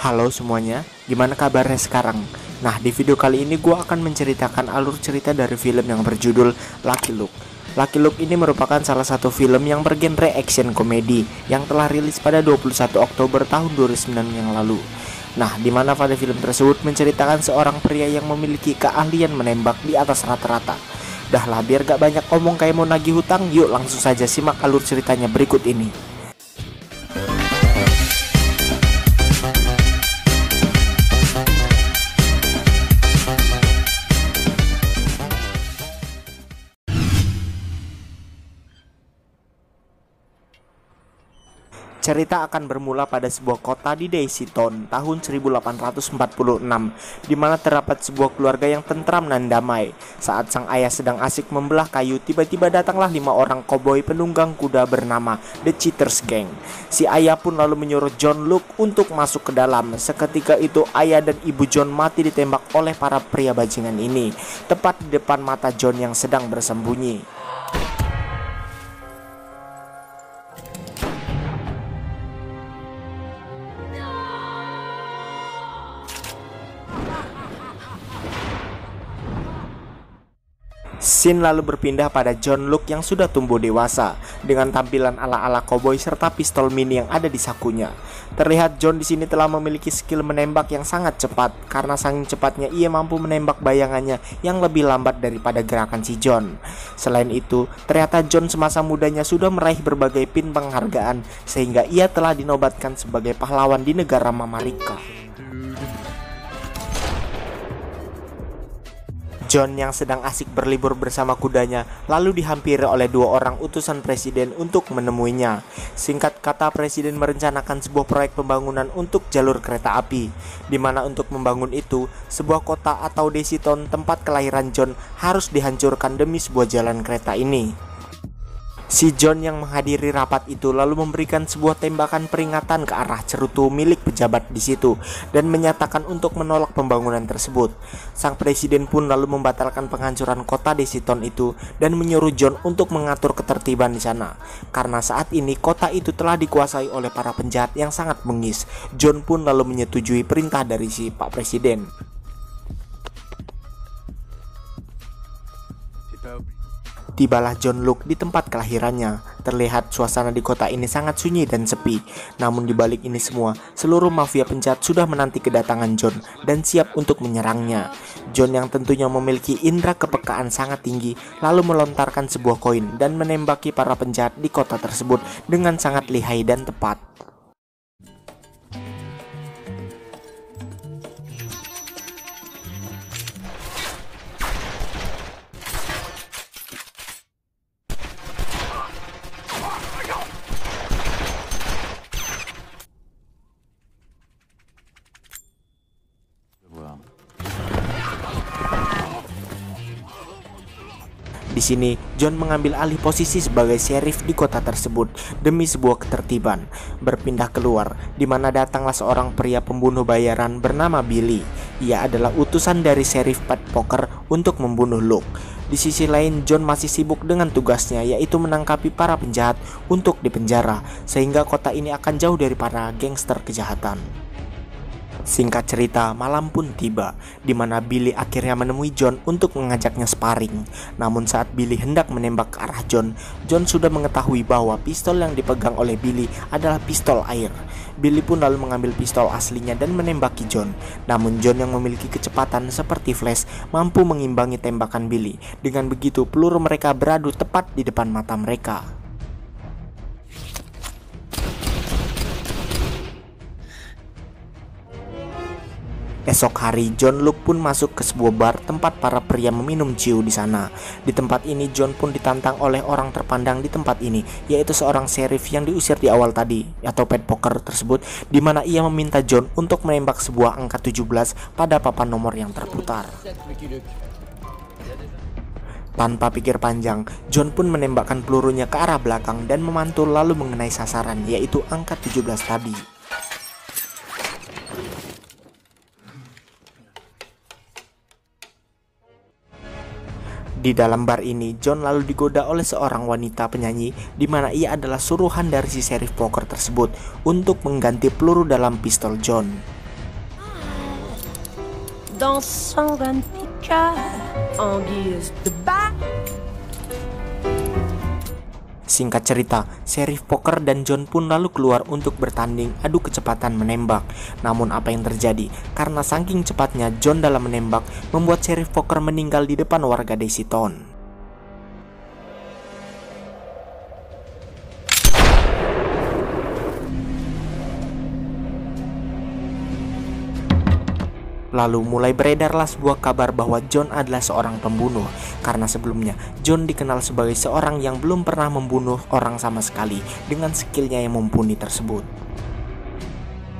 Halo semuanya, gimana kabarnya sekarang? Nah, di video kali ini gue akan menceritakan alur cerita dari film yang berjudul Lucky Luke. Lucky Luke ini merupakan salah satu film yang bergenre action komedi yang telah rilis pada 21 Oktober tahun 2009 yang lalu. Nah, di mana pada film tersebut menceritakan seorang pria yang memiliki keahlian menembak di atas rata-rata. Dah lah, biar gak banyak omong kayak mau nagih hutang, yuk langsung saja simak alur ceritanya berikut ini. Cerita akan bermula pada sebuah kota di Daisyton tahun 1846, di mana terdapat sebuah keluarga yang tentram dan damai. Saat sang ayah sedang asik membelah kayu, tiba-tiba datanglah 5 orang koboi penunggang kuda bernama The Cheaters Gang. Si ayah pun lalu menyuruh John Luke untuk masuk ke dalam. Seketika itu ayah dan ibu John mati ditembak oleh para pria bajingan ini, tepat di depan mata John yang sedang bersembunyi. Scene lalu berpindah pada John Luke yang sudah tumbuh dewasa dengan tampilan ala-ala koboi serta pistol mini yang ada di sakunya. Terlihat John di sini telah memiliki skill menembak yang sangat cepat karena saking cepatnya ia mampu menembak bayangannya yang lebih lambat daripada gerakan si John. Selain itu, ternyata John semasa mudanya sudah meraih berbagai pin penghargaan sehingga ia telah dinobatkan sebagai pahlawan di negara Mamarika. John yang sedang asik berlibur bersama kudanya lalu dihampiri oleh 2 orang utusan presiden untuk menemuinya. Singkat kata, presiden merencanakan sebuah proyek pembangunan untuk jalur kereta api, di mana untuk membangun itu, sebuah kota atau Daisyton tempat kelahiran John harus dihancurkan demi sebuah jalan kereta ini. Si John yang menghadiri rapat itu lalu memberikan sebuah tembakan peringatan ke arah cerutu milik pejabat di situ dan menyatakan untuk menolak pembangunan tersebut. Sang presiden pun lalu membatalkan penghancuran kota Daisyton itu dan menyuruh John untuk mengatur ketertiban di sana. Karena saat ini kota itu telah dikuasai oleh para penjahat yang sangat bengis. John pun lalu menyetujui perintah dari si Pak Presiden. Tibalah John Luke di tempat kelahirannya. Terlihat suasana di kota ini sangat sunyi dan sepi. Namun di balik ini semua, seluruh mafia penjahat sudah menanti kedatangan John dan siap untuk menyerangnya. John yang tentunya memiliki indera kepekaan sangat tinggi, lalu melontarkan sebuah koin dan menembaki para penjahat di kota tersebut dengan sangat lihai dan tepat. Di sini, John mengambil alih posisi sebagai sheriff di kota tersebut demi sebuah ketertiban. Berpindah keluar, di mana datanglah seorang pria pembunuh bayaran bernama Billy. Ia adalah utusan dari sheriff Pat Poker untuk membunuh Luke. Di sisi lain, John masih sibuk dengan tugasnya, yaitu menangkapi para penjahat untuk dipenjara, sehingga kota ini akan jauh dari para gangster kejahatan. Singkat cerita, malam pun tiba, di mana Billy akhirnya menemui John untuk mengajaknya sparring. Namun saat Billy hendak menembak ke arah John, John sudah mengetahui bahwa pistol yang dipegang oleh Billy adalah pistol air. Billy pun lalu mengambil pistol aslinya dan menembaki John. Namun John yang memiliki kecepatan seperti flash mampu mengimbangi tembakan Billy. Dengan begitu, peluru mereka beradu tepat di depan mata mereka. Esok hari, John Luke pun masuk ke sebuah bar tempat para pria meminum ciu di sana. Di tempat ini, John pun ditantang oleh orang terpandang di tempat ini, yaitu seorang sheriff yang diusir di awal tadi, atau Pat Poker tersebut, di mana ia meminta John untuk menembak sebuah angka 17 pada papan nomor yang terputar. Tanpa pikir panjang, John pun menembakkan pelurunya ke arah belakang dan memantul lalu mengenai sasaran, yaitu angka 17 tadi. Di dalam bar ini, John lalu digoda oleh seorang wanita penyanyi di mana ia adalah suruhan dari si sheriff poker tersebut untuk mengganti peluru dalam pistol John. dans son petit cœur en guise de bac. Singkat cerita, Sheriff Poker dan John pun lalu keluar untuk bertanding adu kecepatan menembak. Namun apa yang terjadi? Karena saking cepatnya John dalam menembak, membuat Sheriff Poker meninggal di depan warga Daisy Town. Lalu mulai beredarlah sebuah kabar bahwa John adalah seorang pembunuh, karena sebelumnya John dikenal sebagai seorang yang belum pernah membunuh orang sama sekali dengan skillnya yang mumpuni tersebut.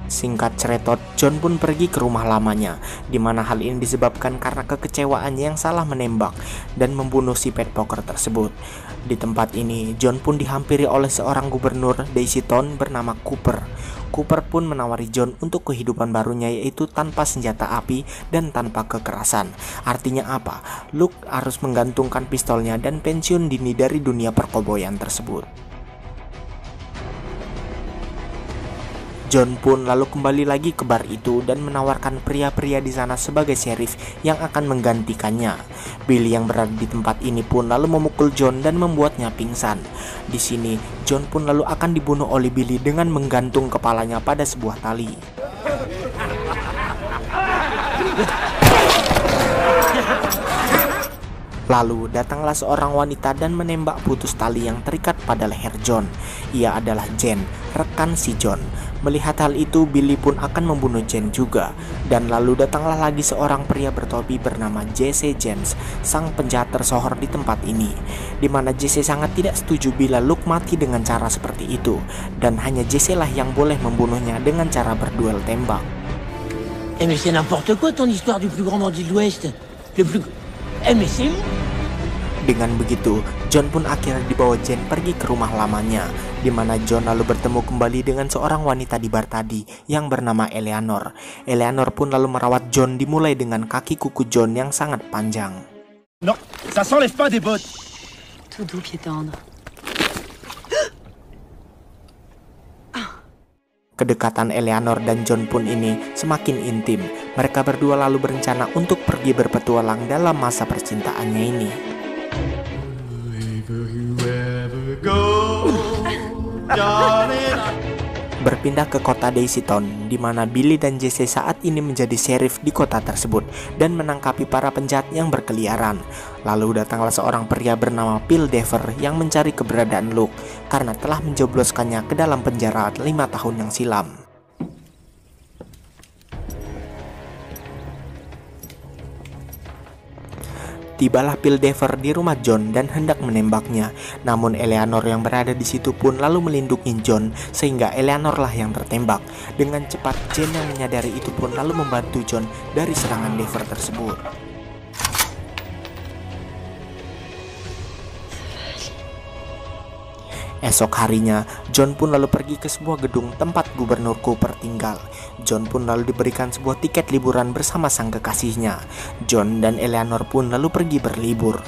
Singkat ceretot, John pun pergi ke rumah lamanya, di mana hal ini disebabkan karena kekecewaannya yang salah menembak dan membunuh si pet poker tersebut. Di tempat ini, John pun dihampiri oleh seorang gubernur Daisy Town bernama Cooper. Cooper pun menawari John untuk kehidupan barunya, yaitu tanpa senjata api dan tanpa kekerasan. Artinya apa? Luke harus menggantungkan pistolnya dan pensiun dini dari dunia perkoboyan tersebut. John pun lalu kembali lagi ke bar itu dan menawarkan pria-pria di sana sebagai sheriff yang akan menggantikannya. Billy yang berada di tempat ini pun lalu memukul John dan membuatnya pingsan. Di sini, John pun lalu akan dibunuh oleh Billy dengan menggantung kepalanya pada sebuah tali. Lalu datanglah seorang wanita dan menembak putus tali yang terikat pada leher John. Ia adalah Jen, rekan si John. Melihat hal itu, Billy pun akan membunuh Jen juga. Dan lalu datanglah lagi seorang pria bertopi bernama Jesse James, sang penjahat tersohor di tempat ini. Di mana Jesse sangat tidak setuju bila Luke mati dengan cara seperti itu. Dan hanya Jesse lah yang boleh membunuhnya dengan cara berduel tembak. Mais c'est n'importe quoi ton histoire du plus grand bandit de l'Ouest. Le plus... mais c'est... Dengan begitu, John pun akhirnya dibawa Jen pergi ke rumah lamanya, di mana John lalu bertemu kembali dengan seorang wanita di bar tadi yang bernama Eleanor. Eleanor pun lalu merawat John dimulai dengan kaki kuku John yang sangat panjang. Non, ça s'enlève pas des bottes. Tout doux pied tendre. Kedekatan Eleanor dan John pun ini semakin intim. Mereka berdua lalu berencana untuk pergi berpetualang dalam masa percintaannya ini. Berpindah ke kota Daisy Town, di mana Billy dan Jesse saat ini menjadi sheriff di kota tersebut dan menangkapi para penjahat yang berkeliaran. Lalu datanglah seorang pria bernama Phil Dever yang mencari keberadaan Luke karena telah menjebloskannya ke dalam penjara 5 tahun yang silam. Tibalah Phil Dever di rumah John dan hendak menembaknya. Namun Eleanor yang berada di situ pun lalu melindungi John sehingga Eleanor lah yang tertembak. Dengan cepat Jen yang menyadari itu pun lalu membantu John dari serangan Dever tersebut. Esok harinya, John pun lalu pergi ke sebuah gedung tempat Gubernur Cooper tinggal. John pun lalu diberikan sebuah tiket liburan bersama sang kekasihnya. John dan Eleanor pun lalu pergi berlibur.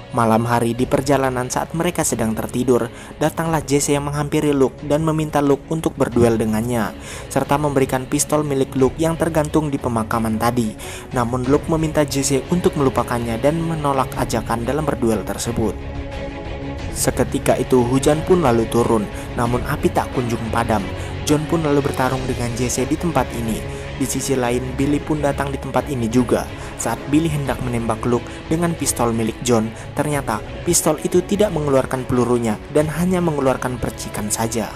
Malam hari di perjalanan saat mereka sedang tertidur, datanglah Jesse yang menghampiri Luke dan meminta Luke untuk berduel dengannya, serta memberikan pistol milik Luke yang tergantung di pemakaman tadi. Namun Luke meminta Jesse untuk melupakannya dan menolak ajakan dalam berduel tersebut. Seketika itu hujan pun lalu turun, namun api tak kunjung padam. John pun lalu bertarung dengan Jesse di tempat ini. Di sisi lain, Billy pun datang di tempat ini juga. Saat Billy hendak menembak Luke dengan pistol milik John, ternyata pistol itu tidak mengeluarkan pelurunya dan hanya mengeluarkan percikan saja.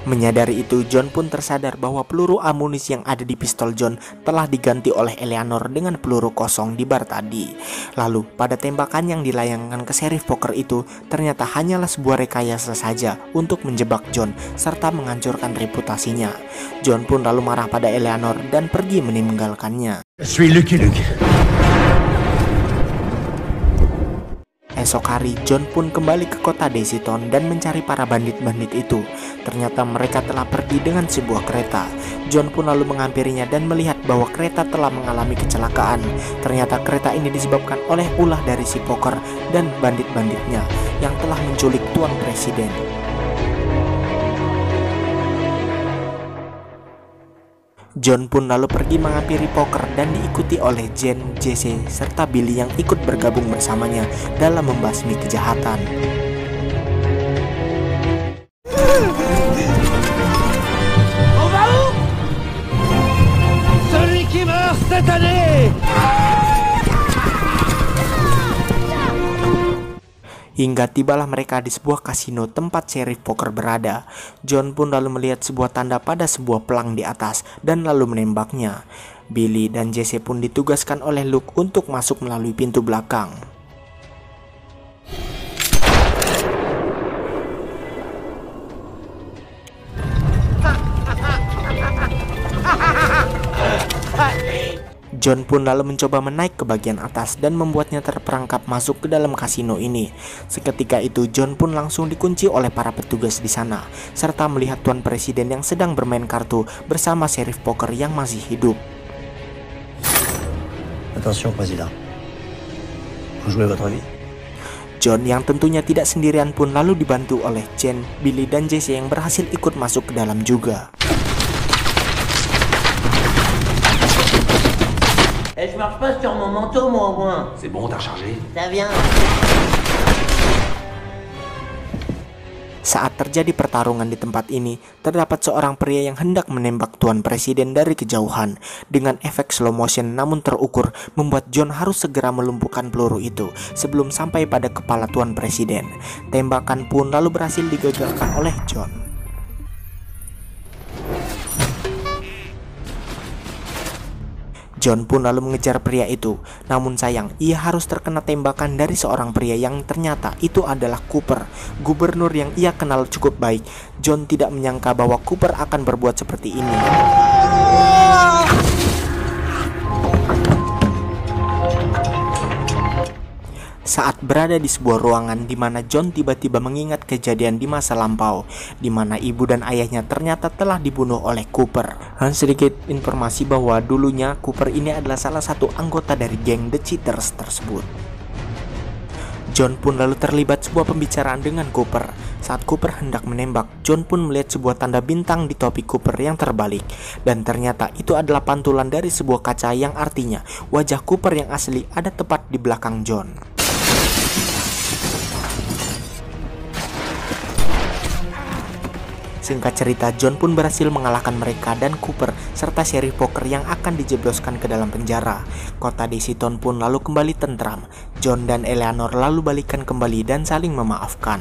Menyadari itu, John pun tersadar bahwa peluru amunisi yang ada di pistol John telah diganti oleh Eleanor dengan peluru kosong di bar tadi. Lalu, pada tembakan yang dilayangkan ke Sheriff Poker itu, ternyata hanyalah sebuah rekayasa saja untuk menjebak John serta menghancurkan reputasinya. John pun lalu marah pada Eleanor dan pergi meninggalkannya. Esok hari, John pun kembali ke kota Desiton dan mencari para bandit-bandit itu. Ternyata mereka telah pergi dengan sebuah kereta. John pun lalu menghampirinya dan melihat bahwa kereta telah mengalami kecelakaan. Ternyata kereta ini disebabkan oleh ulah dari si Poker dan bandit-banditnya yang telah menculik Tuan Presiden. John pun lalu pergi menghampiri Poker dan diikuti oleh Jen, Jesse, serta Billy yang ikut bergabung bersamanya dalam membasmi kejahatan. On va où? Celui qui meurt cette année! Hingga tibalah mereka di sebuah kasino tempat Sheriff Poker berada. John pun lalu melihat sebuah tanda pada sebuah pelang di atas dan lalu menembaknya. Billy dan Jesse pun ditugaskan oleh Luke untuk masuk melalui pintu belakang. John pun lalu mencoba menaik ke bagian atas dan membuatnya terperangkap masuk ke dalam kasino ini. Seketika itu John pun langsung dikunci oleh para petugas di sana, serta melihat Tuan Presiden yang sedang bermain kartu bersama Sheriff Poker yang masih hidup. Attention, Président. Vous jouez votre vie. John yang tentunya tidak sendirian pun lalu dibantu oleh Jen, Billy, dan Jesse yang berhasil ikut masuk ke dalam juga. Eh, je marche pas sur mon manteau, moi, au moins. C'est bon, t'as rechargé? Ça vient. Saat terjadi pertarungan di tempat ini, terdapat seorang pria yang hendak menembak Tuan Presiden dari kejauhan. Dengan efek slow motion namun terukur, membuat John harus segera melumpuhkan peluru itu sebelum sampai pada kepala Tuan Presiden. Tembakan pun lalu berhasil digagalkan oleh John. John pun lalu mengejar pria itu, namun sayang ia harus terkena tembakan dari seorang pria yang ternyata itu adalah Cooper, gubernur yang ia kenal cukup baik. John tidak menyangka bahwa Cooper akan berbuat seperti ini. Saat berada di sebuah ruangan di mana John tiba-tiba mengingat kejadian di masa lampau, di mana ibu dan ayahnya ternyata telah dibunuh oleh Cooper. Dan sedikit informasi bahwa dulunya Cooper ini adalah salah satu anggota dari geng The Cheaters tersebut. John pun lalu terlibat sebuah pembicaraan dengan Cooper. Saat Cooper hendak menembak, John pun melihat sebuah tanda bintang di topi Cooper yang terbalik. Dan ternyata itu adalah pantulan dari sebuah kaca yang artinya wajah Cooper yang asli ada tepat di belakang John. Singkat cerita, John pun berhasil mengalahkan mereka dan Cooper serta Sheriff Poker yang akan dijebloskan ke dalam penjara. Kota Desiton pun lalu kembali tentram. John dan Eleanor lalu balikan kembali dan saling memaafkan.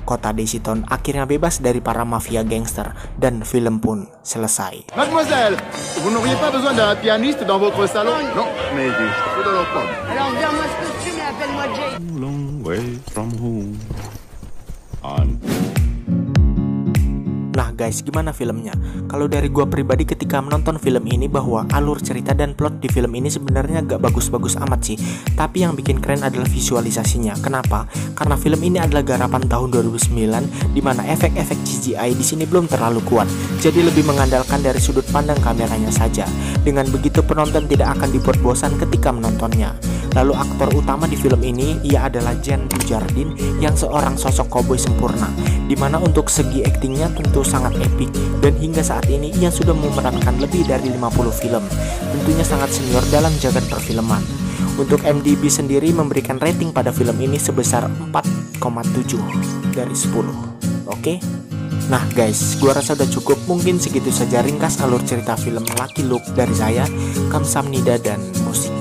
Kota Desiton akhirnya bebas dari para mafia gangster dan film pun selesai. Mademoiselle, vous n'auriez pas besoin d'un pianiste dans votre salon? Non, mais il faut de l'entendre. Alors, viens-moi ce costume et appelle-moi Jay. Long way from home. I'm Nah guys, gimana filmnya? Kalau dari gua pribadi ketika menonton film ini bahwa alur cerita dan plot di film ini sebenarnya gak bagus-bagus amat sih. Tapi yang bikin keren adalah visualisasinya. Kenapa? Karena film ini adalah garapan tahun 2009 di mana efek-efek CGI di sini belum terlalu kuat. Jadi lebih mengandalkan dari sudut pandang kameranya saja. Dengan begitu penonton tidak akan dibuat bosan ketika menontonnya. Lalu aktor utama di film ini ia adalah Jean Dujardin yang seorang sosok koboi sempurna. Dimana untuk segi aktingnya tentu sangat epik dan hingga saat ini ia sudah memerankan lebih dari 50 film. Tentunya sangat senior dalam jagat perfilman. Untuk IMDb sendiri memberikan rating pada film ini sebesar 4,7 dari 10. Oke? Nah guys, gua rasa udah cukup. Mungkin segitu saja ringkas alur cerita film Lucky Luke dari saya, Kamsahamnida dan musik.